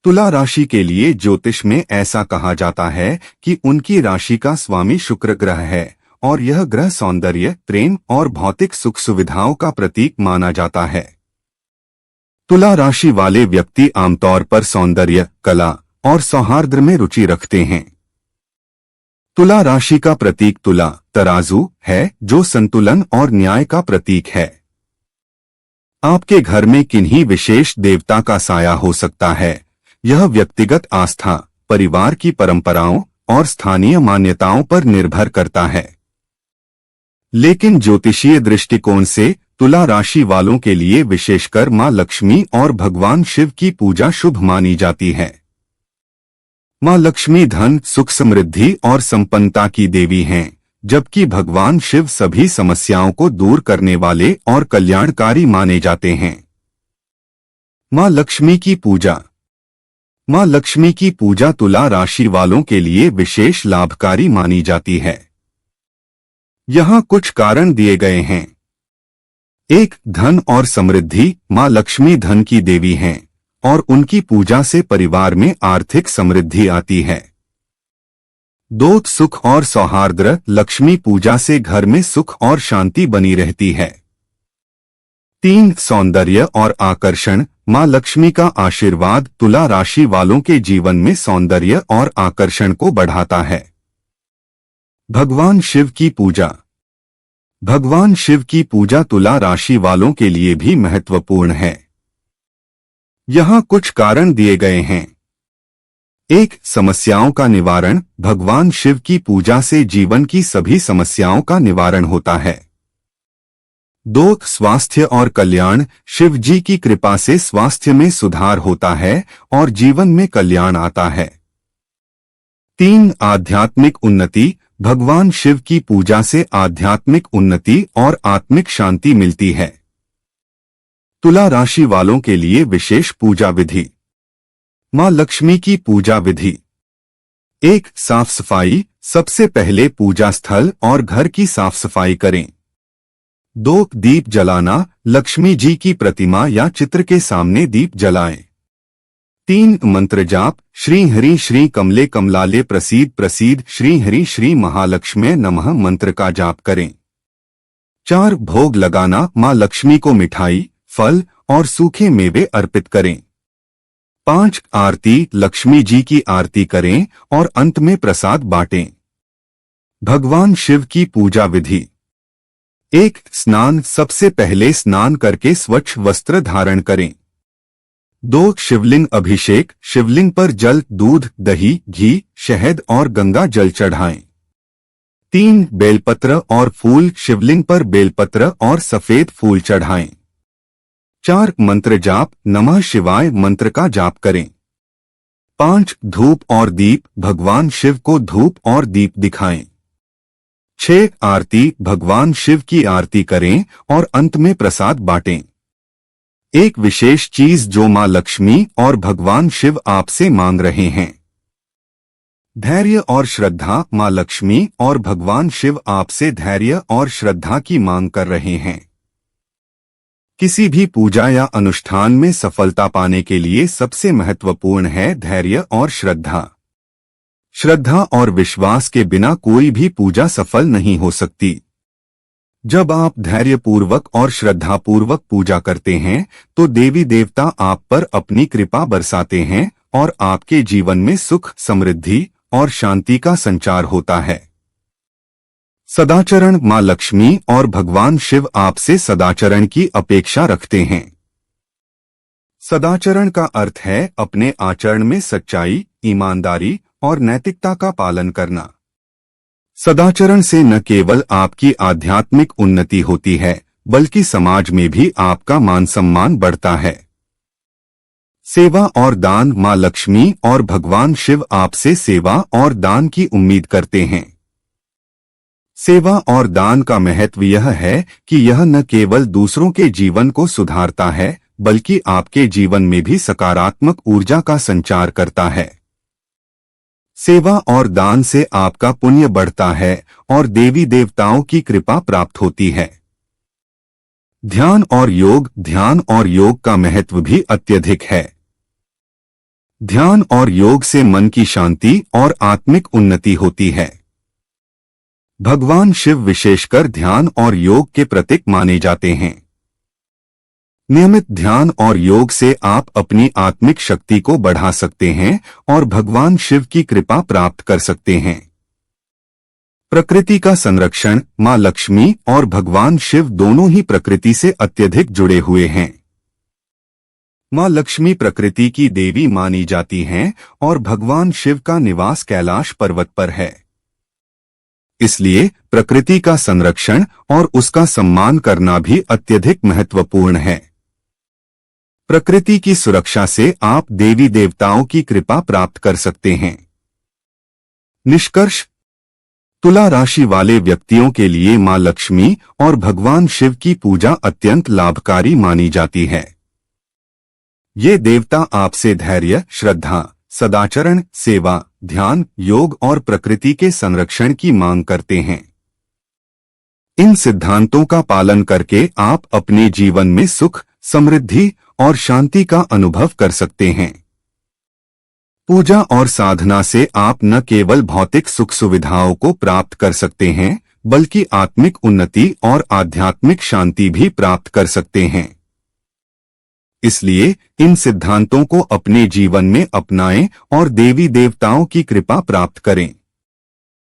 तुला राशि के लिए ज्योतिष में ऐसा कहा जाता है कि उनकी राशि का स्वामी शुक्र ग्रह है और यह ग्रह सौंदर्य, प्रेम और भौतिक सुख सुविधाओं का प्रतीक माना जाता है। तुला राशि वाले व्यक्ति आमतौर पर सौंदर्य, कला और सौहार्द में रुचि रखते हैं। तुला राशि का प्रतीक तुला तराजू है, जो संतुलन और न्याय का प्रतीक है। आपके घर में किन्हीं विशेष देवता का साया हो सकता है। यह व्यक्तिगत आस्था, परिवार की परंपराओं और स्थानीय मान्यताओं पर निर्भर करता है। लेकिन ज्योतिषीय दृष्टिकोण से तुला राशि वालों के लिए विशेषकर मां लक्ष्मी और भगवान शिव की पूजा शुभ मानी जाती है। मां लक्ष्मी धन, सुख, समृद्धि और संपन्नता की देवी हैं, जबकि भगवान शिव सभी समस्याओं को दूर करने वाले और कल्याणकारी माने जाते हैं। मां लक्ष्मी की पूजा। मां लक्ष्मी की पूजा तुला राशि वालों के लिए विशेष लाभकारी मानी जाती है। यहाँ कुछ कारण दिए गए हैं। 1. धन और समृद्धि। मां लक्ष्मी धन की देवी हैं और उनकी पूजा से परिवार में आर्थिक समृद्धि आती है। 2. सुख और सौहार्द। लक्ष्मी पूजा से घर में सुख और शांति बनी रहती है। 3. सौंदर्य और आकर्षण। मां लक्ष्मी का आशीर्वाद तुला राशि वालों के जीवन में सौंदर्य और आकर्षण को बढ़ाता है। भगवान शिव की पूजा। भगवान शिव की पूजा तुला राशि वालों के लिए भी महत्वपूर्ण है। यहाँ कुछ कारण दिए गए हैं। 1. समस्याओं का निवारण। भगवान शिव की पूजा से जीवन की सभी समस्याओं का निवारण होता है। 2. स्वास्थ्य और कल्याण। शिव जी की कृपा से स्वास्थ्य में सुधार होता है और जीवन में कल्याण आता है। 3. आध्यात्मिक उन्नति। भगवान शिव की पूजा से आध्यात्मिक उन्नति और आत्मिक शांति मिलती है। तुला राशि वालों के लिए विशेष पूजा विधि। मां लक्ष्मी की पूजा विधि। 1. साफ सफाई। सबसे पहले पूजा स्थल और घर की साफ सफाई करें। 2. दीप जलाना। लक्ष्मी जी की प्रतिमा या चित्र के सामने दीप जलाएं। 3. मंत्र जाप। श्री हरि श्री कमले कमलाले प्रसीद प्रसीद श्री हरि श्री महालक्ष्मी नमः मंत्र का जाप करें। 4. भोग लगाना। मां लक्ष्मी को मिठाई, फल और सूखे मेवे अर्पित करें। 5. आरती। लक्ष्मी जी की आरती करें और अंत में प्रसाद बांटें। भगवान शिव की पूजा विधि। 1. स्नान। सबसे पहले स्नान करके स्वच्छ वस्त्र धारण करें। 2. शिवलिंग अभिषेक। शिवलिंग पर जल, दूध, दही, घी, शहद और गंगा जल चढ़ाएं। 3. बेलपत्र और फूल। शिवलिंग पर बेलपत्र और सफेद फूल चढ़ाएं। 4. मंत्र जाप। नमः शिवाय मंत्र का जाप करें। 5. धूप और दीप। भगवान शिव को धूप और दीप दिखाएं। 6. आरती। भगवान शिव की आरती करें और अंत में प्रसाद बांटें। एक विशेष चीज जो मां लक्ष्मी और भगवान शिव आपसे मांग रहे हैं। धैर्य और श्रद्धा। मां लक्ष्मी और भगवान शिव आपसे धैर्य और श्रद्धा की मांग कर रहे हैं। किसी भी पूजा या अनुष्ठान में सफलता पाने के लिए सबसे महत्वपूर्ण है धैर्य और श्रद्धा। श्रद्धा और विश्वास के बिना कोई भी पूजा सफल नहीं हो सकती। जब आप धैर्यपूर्वक और श्रद्धापूर्वक पूजा करते हैं तो देवी देवता आप पर अपनी कृपा बरसाते हैं और आपके जीवन में सुख, समृद्धि और शांति का संचार होता है। सदाचरण। मां लक्ष्मी और भगवान शिव आपसे सदाचरण की अपेक्षा रखते हैं। सदाचरण का अर्थ है अपने आचरण में सच्चाई, ईमानदारी और नैतिकता का पालन करना। सदाचरण से न केवल आपकी आध्यात्मिक उन्नति होती है बल्कि समाज में भी आपका मान सम्मान बढ़ता है। सेवा और दान। मां लक्ष्मी और भगवान शिव आपसे सेवा और दान की उम्मीद करते हैं। सेवा और दान का महत्व यह है कि यह न केवल दूसरों के जीवन को सुधारता है बल्कि आपके जीवन में भी सकारात्मक ऊर्जा का संचार करता है। सेवा और दान से आपका पुण्य बढ़ता है और देवी देवताओं की कृपा प्राप्त होती है। ध्यान और योग। ध्यान और योग का महत्व भी अत्यधिक है। ध्यान और योग से मन की शांति और आत्मिक उन्नति होती है। भगवान शिव विशेषकर ध्यान और योग के प्रतीक माने जाते हैं। नियमित ध्यान और योग से आप अपनी आत्मिक शक्ति को बढ़ा सकते हैं और भगवान शिव की कृपा प्राप्त कर सकते हैं। प्रकृति का संरक्षण। मां लक्ष्मी और भगवान शिव दोनों ही प्रकृति से अत्यधिक जुड़े हुए हैं। मां लक्ष्मी प्रकृति की देवी मानी जाती हैं और भगवान शिव का निवास कैलाश पर्वत पर है। इसलिए प्रकृति का संरक्षण और उसका सम्मान करना भी अत्यधिक महत्वपूर्ण है। प्रकृति की सुरक्षा से आप देवी देवताओं की कृपा प्राप्त कर सकते हैं। निष्कर्ष, तुला राशि वाले व्यक्तियों के लिए मां लक्ष्मी और भगवान शिव की पूजा अत्यंत लाभकारी मानी जाती है। ये देवता आपसे धैर्य, श्रद्धा, सदाचरण, सेवा, ध्यान, योग और प्रकृति के संरक्षण की मांग करते हैं। इन सिद्धांतों का पालन करके आप अपने जीवन में सुख, समृद्धि और शांति का अनुभव कर सकते हैं। पूजा और साधना से आप न केवल भौतिक सुख सुविधाओं को प्राप्त कर सकते हैं, बल्कि आत्मिक उन्नति और आध्यात्मिक शांति भी प्राप्त कर सकते हैं। इसलिए इन सिद्धांतों को अपने जीवन में अपनाएं और देवी देवताओं की कृपा प्राप्त करें।